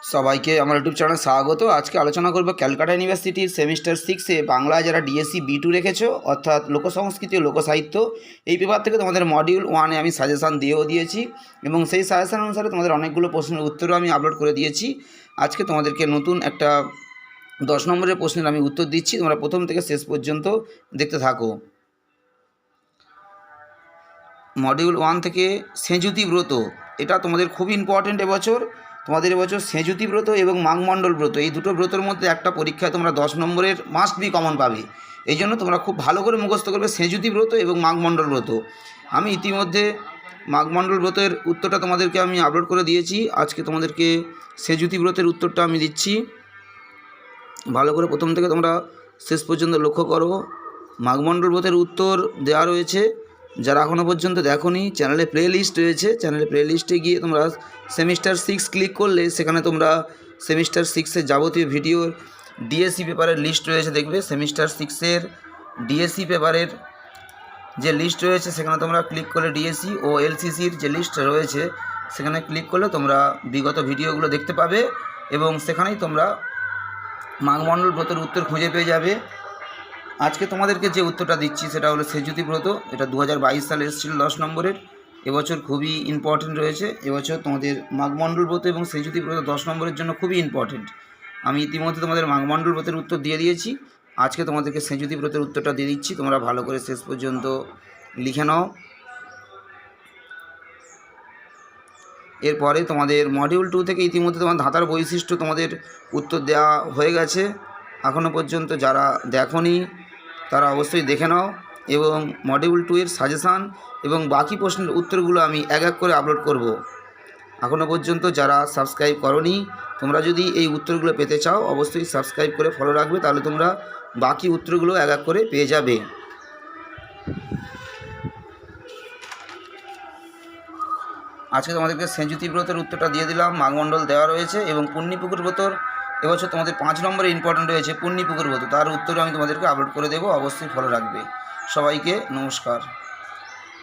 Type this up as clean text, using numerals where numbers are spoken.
সবাইকে আমার ইউটিউব চ্যানেলে স্বাগত। আজকে আলোচনা করব ক্যালকাটা ইউনিভার্সিটির সেমিস্টার 6-এ বাংলায় যারা ডিএসসি B2 রেখেছো, অর্থাৎ লোকসংস্কৃতি ও লোকসাহিত্য, এই পেপার থেকে তোমাদের মডিউল 1-এ আমি সাজেশান দিয়েছি এবং সেই সাজেশান অনুসারে তোমাদের অনেকগুলো প্রশ্নের উত্তরও আমি আপলোড করে দিয়েছি। আজকে তোমাদেরকে নতুন একটা 10 নম্বরের প্রশ্নের আমি উত্তর দিচ্ছি, তোমরা প্রথম থেকে শেষ পর্যন্ত দেখতে থাকো। মডিউল 1 থেকে সেঁজুতি ব্রত, এটা তোমাদের খুবই ইম্পর্টেন্ট এবছর। তোমাদের এবছর সেঁজুতি ব্রত এবং মাঘমণ্ডল ব্রত, এই দুটো ব্রতের মধ্যে একটা পরীক্ষায় তোমরা 10 নম্বরের মাস্ট বি কমন পাবে। এই জন্য তোমরা খুব ভালো করে মুখস্থ করবে সেঁজুতি ব্রত এবং মাঘমণ্ডল ব্রত। আমি ইতিমধ্যে মাঘমণ্ডল ব্রতের উত্তরটা তোমাদেরকে আমি আপলোড করে দিয়েছি। আজকে তোমাদেরকে সেঁজুতি ব্রতের উত্তরটা আমি দিচ্ছি। ভালো করে প্রথম থেকে তোমরা শেষ পর্যন্ত লক্ষ্য করো। মাঘমণ্ডল ব্রতের উত্তর দেওয়া রয়েছে, যারা এখনও পর্যন্ত দেখোনি চ্যানেলে প্লে লিস্ট রয়েছে, চ্যানেলে প্লে লিস্টে গিয়ে তোমরা সেমিস্টার 6 ক্লিক করলে সেখানে তোমরা সেমিস্টার 6-এর যাবতীয় ভিডিওর ডিএসসি পেপারের লিস্ট রয়েছে, দেখবে সেমিস্টার 6-এর ডিএসসি পেপারের যে লিস্ট রয়েছে সেখানে তোমরা ক্লিক করলে ডিএসসি ও এলসিসির যে লিস্ট রয়েছে সেখানে ক্লিক করলে তোমরা বিগত ভিডিওগুলো দেখতে পাবে এবং সেখানেই তোমরা মাঘমণ্ডল ব্রতের উত্তর খুঁজে পেয়ে যাবে। আজকে তোমাদেরকে যে উত্তরটা দিচ্ছি সেটা হলো সেঁজুতি ব্রত। এটা 2022 সালে এসেছিল 10 নম্বরের। এবছর খুবই ইম্পর্টেন্ট রয়েছে। এবছর তোমাদের মাঘমণ্ডল ব্রত এবং সেঁজুতি ব্রত 10 নম্বরের জন্য খুবই ইম্পর্টেন্ট। আমি ইতিমধ্যে তোমাদের মাঘমণ্ডল ব্রতের উত্তর দিয়ে দিয়েছি। আজকে তোমাদেরকে সেঁজুতি ব্রতের উত্তরটা দিয়ে দিচ্ছি, তোমরা ভালো করে শেষ পর্যন্ত লিখে নাও। এরপরে তোমাদের মডিউল 2 থেকে ইতিমধ্যে তোমার ধাঁধার বৈশিষ্ট্য তোমাদের উত্তর দেওয়া হয়ে গেছে। এখনও পর্যন্ত যারা দেখোনি তারা অবশ্যই দেখে নাও এবং মডিউল 2-এর সাজেশান এবং বাকি প্রশ্নের উত্তরগুলো আমি এক এক করে আপলোড করব। এখনও পর্যন্ত যারা সাবস্ক্রাইব করোনি, তোমরা যদি এই উত্তরগুলো পেতে চাও অবশ্যই সাবস্ক্রাইব করে ফলো রাখবে, তাহলে তোমরা বাকি উত্তরগুলো এক এক করে পেয়ে যাবে। আজকে তোমাদেরকে সেঁজুতি ব্রতের উত্তরটা দিয়ে দিলাম, মাঘমণ্ডল দেওয়া রয়েছে এবং পুণ্যিপুকুর ব্রতর এবছর তোমাদের 5 নম্বরে ইম্পর্টেন্ট রয়েছে পুণ্যিপুকুর ব্রত, তার উত্তর আমি তোমাদেরকে আপলোড করে দেবো, অবশ্যই ফলো রাখবে। সবাইকে নমস্কার।